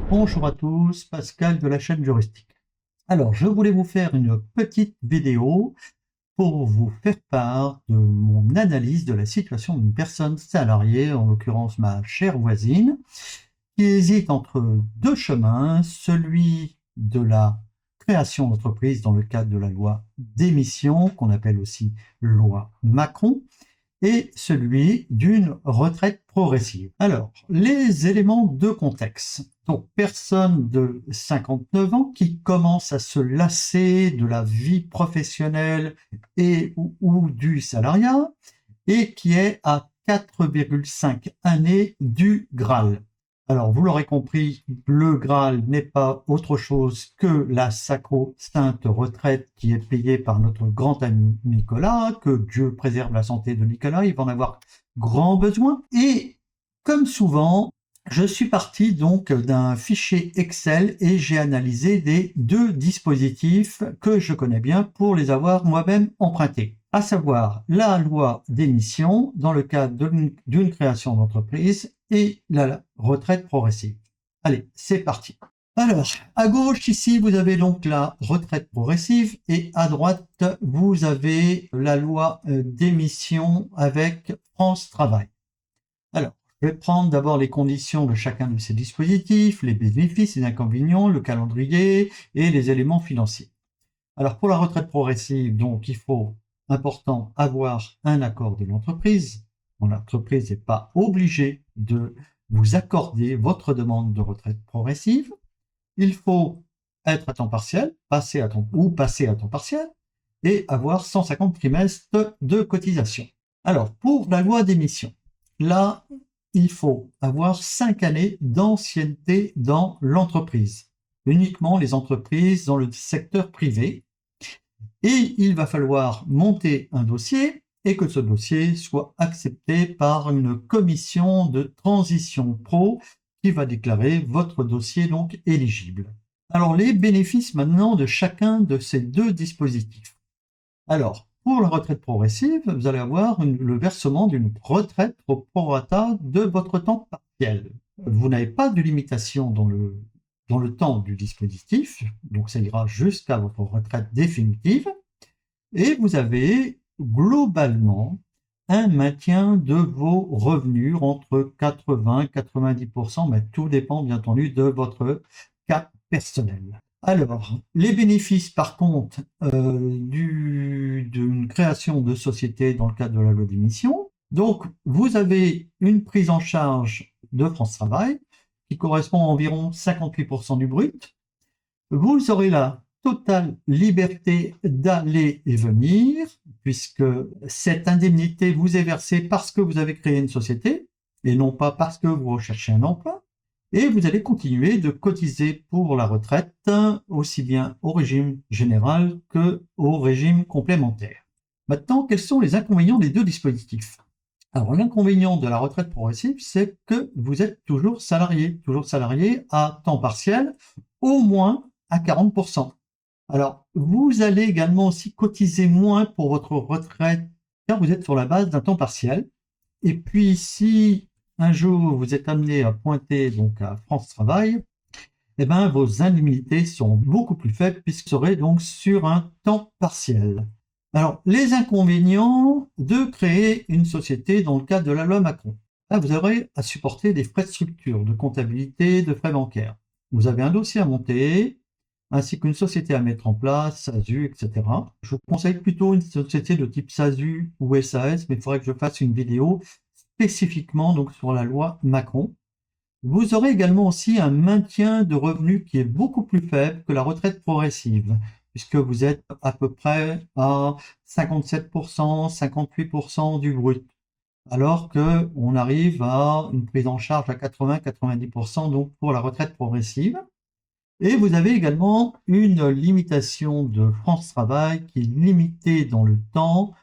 Bonjour à tous, Pascal de la chaîne Juristique. Alors, je voulais vous faire une petite vidéo pour vous faire part de mon analyse de la situation d'une personne salariée, en l'occurrence ma chère voisine, qui hésite entre deux chemins, celui de la création d'entreprise dans le cadre de la loi d'émission, qu'on appelle aussi loi Macron, et celui d'une retraite progressive. Alors, les éléments de contexte. Donc, personne de 59 ans qui commence à se lasser de la vie professionnelle et ou du salariat et qui est à 4,5 années du Graal. Alors, vous l'aurez compris, le Graal n'est pas autre chose que la sacro-sainte retraite qui est payée par notre grand ami Nicolas, que Dieu préserve la santé de Nicolas, il va en avoir grand besoin. Et comme souvent, je suis parti donc d'un fichier Excel et j'ai analysé les deux dispositifs que je connais bien pour les avoir moi-même empruntés, à savoir la loi d'émission dans le cadre d'une création d'entreprise et la retraite progressive. Allez, c'est parti. Alors, à gauche ici, vous avez donc la retraite progressive et à droite, vous avez la loi d'émission avec France Travail. Alors, je vais prendre d'abord les conditions de chacun de ces dispositifs, les bénéfices, les inconvénients, le calendrier et les éléments financiers. Alors, pour la retraite progressive, donc, il faut, important, avoir un accord de l'entreprise. L'entreprise n'est pas obligée de vous accorder votre demande de retraite progressive. Il faut être à temps partiel, passer à temps partiel, et avoir 150 trimestres de cotisation. Alors, pour la loi d'émission, là, il faut avoir 5 années d'ancienneté dans l'entreprise. Uniquement les entreprises dans le secteur privé. Et il va falloir monter un dossier et que ce dossier soit accepté par une commission de transition pro qui va déclarer votre dossier donc éligible. Alors les bénéfices maintenant de chacun de ces deux dispositifs. Alors pour la retraite progressive, vous allez avoir le versement d'une retraite au prorata de votre temps partiel. Vous n'avez pas de limitation dans le temps du dispositif, donc ça ira jusqu'à votre retraite définitive. Et vous avez globalement un maintien de vos revenus entre 80 et 90%, mais tout dépend bien entendu de votre cas personnel. Alors, les bénéfices par contre d'une création de société dans le cadre de la loi d'émission. Donc, vous avez une prise en charge de France Travail qui correspond à environ 58% du brut. Vous aurez la totale liberté d'aller et venir, puisque cette indemnité vous est versée parce que vous avez créé une société, et non pas parce que vous recherchez un emploi, et vous allez continuer de cotiser pour la retraite, aussi bien au régime général que au régime complémentaire. Maintenant, quels sont les inconvénients des deux dispositifs? Alors, l'inconvénient de la retraite progressive, c'est que vous êtes toujours salarié à temps partiel, au moins à 40%. Alors, vous allez également aussi cotiser moins pour votre retraite car vous êtes sur la base d'un temps partiel. Et puis, si un jour vous êtes amené à pointer donc à France Travail, eh ben, vos indemnités sont beaucoup plus faibles puisque vous serez donc sur un temps partiel. Alors, les inconvénients de créer une société dans le cadre de la loi Macron. Là, vous aurez à supporter des frais de structure, de comptabilité, de frais bancaires. Vous avez un dossier à monter, ainsi qu'une société à mettre en place, SASU, etc. Je vous conseille plutôt une société de type SASU ou SAS, mais il faudrait que je fasse une vidéo spécifiquement donc sur la loi Macron. Vous aurez également aussi un maintien de revenus qui est beaucoup plus faible que la retraite progressive, puisque vous êtes à peu près à 57%, 58% du brut, alors qu'on arrive à une prise en charge à 80-90% donc pour la retraite progressive. Et vous avez également une limitation de France Travail qui est limitée dans le temps,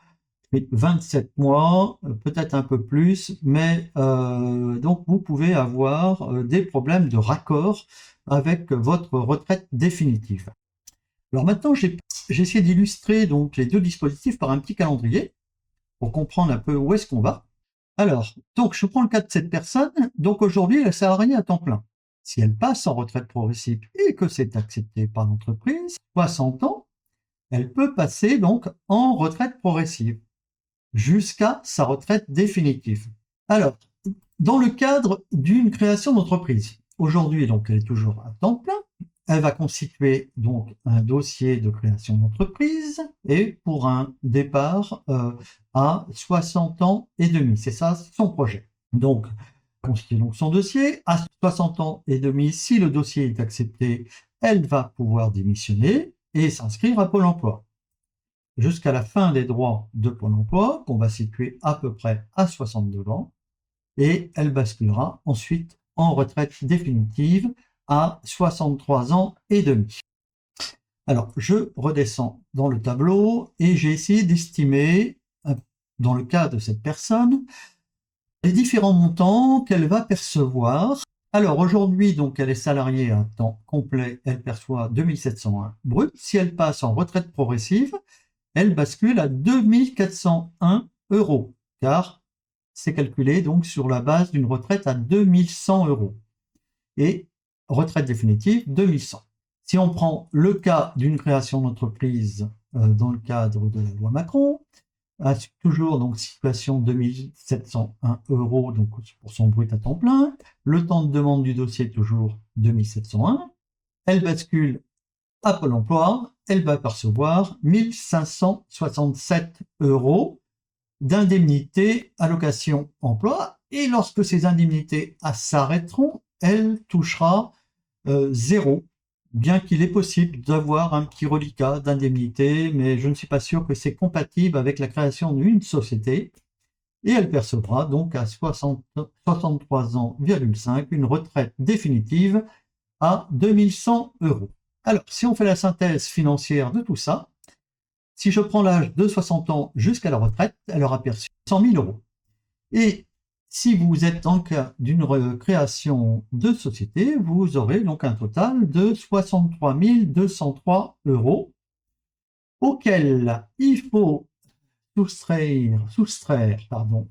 27 mois, peut-être un peu plus, mais donc vous pouvez avoir des problèmes de raccord avec votre retraite définitive. Alors maintenant, j'ai essayé d'illustrer donc les deux dispositifs par un petit calendrier pour comprendre un peu où est-ce qu'on va. Alors, donc je prends le cas de cette personne. Donc aujourd'hui, elle est salariée à temps plein. si elle passe en retraite progressive et que c'est accepté par l'entreprise, 60 ans, elle peut passer donc en retraite progressive jusqu'à sa retraite définitive. Alors, dans le cadre d'une création d'entreprise, aujourd'hui, donc, elle est toujours à temps plein. Elle va constituer donc un dossier de création d'entreprise et pour un départ à 60 ans et demi. C'est ça son projet. Donc, constituer donc son dossier. À 60 ans et demi, si le dossier est accepté, elle va pouvoir démissionner et s'inscrire à Pôle emploi. Jusqu'à la fin des droits de Pôle emploi, qu'on va situer à peu près à 62 ans, et elle basculera ensuite en retraite définitive à 63 ans et demi. Alors, je redescends dans le tableau et j'ai essayé d'estimer, dans le cas de cette personne, les différents montants qu'elle va percevoir. Alors, aujourd'hui, donc, elle est salariée à temps complet, elle perçoit 2701 brut. Si elle passe en retraite progressive, elle bascule à 2401 €, car c'est calculé donc sur la base d'une retraite à 2100 €. Et retraite définitive, 2100. Si on prend le cas d'une création d'entreprise dans le cadre de la loi Macron, toujours donc situation 2701 € donc pour son brut à temps plein, le temps de demande du dossier toujours 2701, elle bascule à Pôle emploi, elle va percevoir 1567 € d'indemnité allocation emploi, et lorsque ces indemnités s'arrêteront, elle touchera 0, bien qu'il est possible d'avoir un petit reliquat d'indemnité, mais je ne suis pas sûr que c'est compatible avec la création d'une société, et elle percevra donc à 63 ans, une retraite définitive à 2100 €. Alors, si on fait la synthèse financière de tout ça, si je prends l'âge de 60 ans jusqu'à la retraite, elle aura perçu 100 000 €. Et si vous êtes dans le cas d'une création de société, vous aurez donc un total de 63 203 € auquel il faut soustraire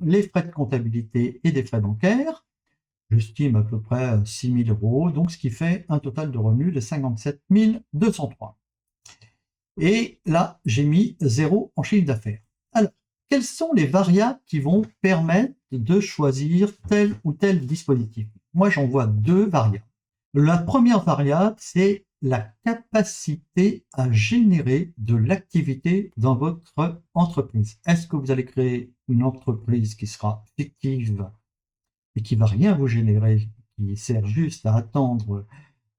les frais de comptabilité et des frais bancaires. J'estime à peu près 6 000 €, donc ce qui fait un total de revenus de 57 203. Et là, j'ai mis 0 en chiffre d'affaires. Alors, quelles sont les variables qui vont permettre de choisir tel ou tel dispositif? Moi, j'en vois 2 variables. La première variable, c'est la capacité à générer de l'activité dans votre entreprise. Est-ce que vous allez créer une entreprise qui sera fictive et qui va rien vous générer, qui sert juste à attendre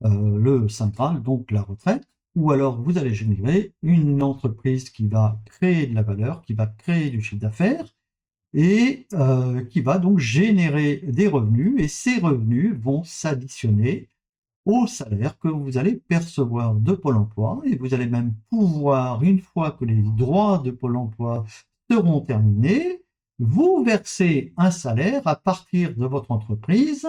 le Saint Graal, donc la retraite, ou alors vous allez générer une entreprise qui va créer de la valeur, qui va créer du chiffre d'affaires et qui va donc générer des revenus, et ces revenus vont s'additionner au salaire que vous allez percevoir de Pôle emploi, et vous allez même pouvoir, une fois que les droits de Pôle emploi seront terminés, vous verser un salaire à partir de votre entreprise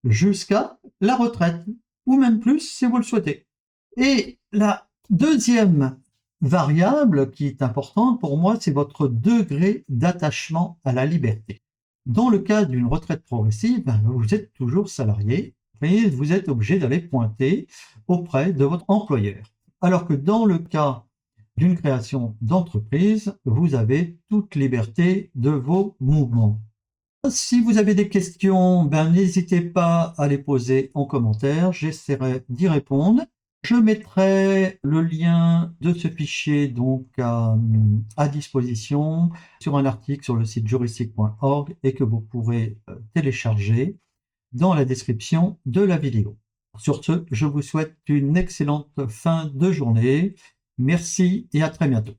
jusqu'à la retraite, ou même plus si vous le souhaitez. Et la deuxième variable qui est importante pour moi, c'est votre degré d'attachement à la liberté. Dans le cas d'une retraite progressive, vous êtes toujours salarié, mais vous êtes obligé d'aller pointer auprès de votre employeur. Alors que dans le cas d'une création d'entreprise, vous avez toute liberté de vos mouvements. Si vous avez des questions, n'hésitez pas à les poser en commentaire, j'essaierai d'y répondre. Je mettrai le lien de ce fichier donc à disposition sur un article sur le site juristique.org et que vous pourrez télécharger dans la description de la vidéo. Sur ce, je vous souhaite une excellente fin de journée. Merci et à très bientôt.